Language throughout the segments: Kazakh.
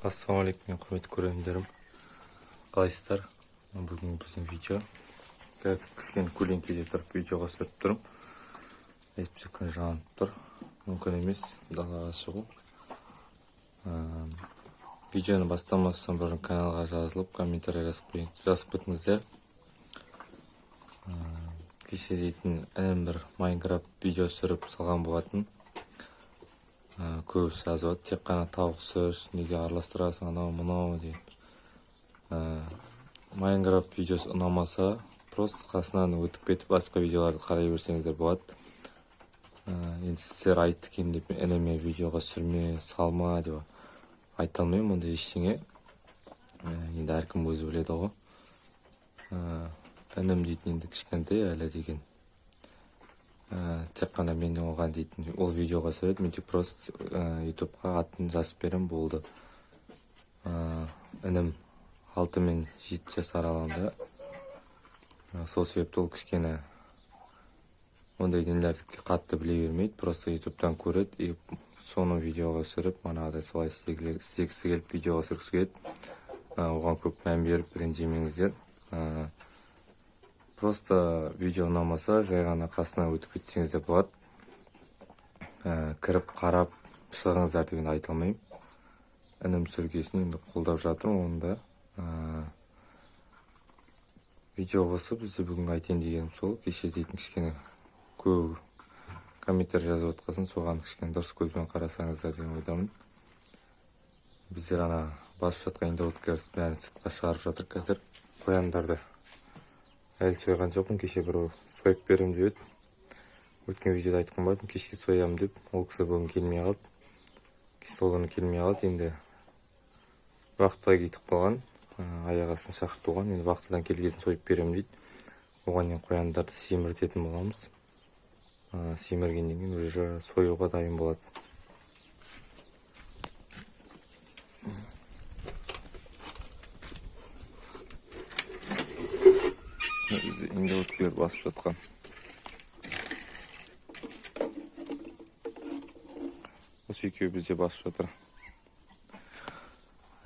Ассалаумалейкум, құрметті көрермендерім. Қалайсыздар? Бүгін біздің видео. Қазір кішкене көлеңкеде тұрып видеоға түсіріп тұрмын. Әйтпесе күн жанып тұр. Мүмкін емес далаға шығу. Видеоны бастамастан бұрын каналға жазылып, комментарий жазып кетіңіздер. Кеше дейтін інім бір Майнкрафт видео түсіріп салған болатын. Көбісі жазып, тек қана тауық сөз, неге араластырасың анау мынау деп. Майнкрафт видеосы ұнамаса, просто қасынан өтіп кетіп басқа видеоларды қарай берсеңіздер болады. Енді сіздер айтты екен деп ініме видеоға сүрме, салма деп айта алмаймын ондай ештеңе. Енді әркім өзі біледі ғой. Інім дейтін енді кішкентай әлі деген. Тек қана мен оған дейтін ол видеоға сөреді, мен тек просто ютубқа атын жазып берем болды. Інім 6 мен 7 жас аралығында. Сол себепті ол кішкене ондай дүниелерді қатты біле бермейді, просто ютубтан көреді, соны видеоға түсіріп, манағыдай солай істегісі келіп видеоға түсіргісі келіп, оған көп мән беріп ренжімеңіздер. Просто видео ұнамаса, жай ғана қасына өтіп кетсеңіздер болады. Кіріп, қарап, шығыңыздар деген айта алмаймын. Інім түсіргесін енді қолдап жатырмын онда. Видео осы бізде бүгін айтайын дегенім сол. Кеше дейтін кішкене көп комментарий жазып отқасын, соған кішкене дұрыс көзбен қарасаңыздар деген ойдамын. Біздер ана басып жатқан индауыткеріс бәрін сыртқа шығарып жатыр қазір. Қояндарды әлі сойған жоқпын, кеше бір сойып берем деп еді. Өткен видеода айтқан болатынмын, кешке соям деп. Ол кісі бүгін келмей қалды. Сол күні келмей қалды, енді вахтаға кетіп қалған. Аяқ астын шақыртуған, енді вахтадан келгесін сойып берем дейді. Оған енді қояндарды семіртетін боламыз. Семіргеннен кейін уже союға дайын болады. Бізде индауыткер басып жатқан. Осы екеуі бізде басып жатыр.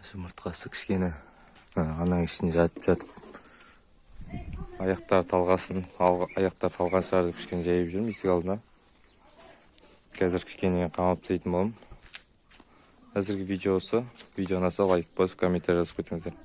Жұмыртқасы кішкене ананың ішіне жатып аяқтар талғасын, аяқтар талған шығар деп кішкене жайып жүрмін есік алдына. Қазір кішкене қамап тастайтын боламын. Әзірге видео осы. Видео ұнаса лайк басып, комментарий жазып кетіңіздер.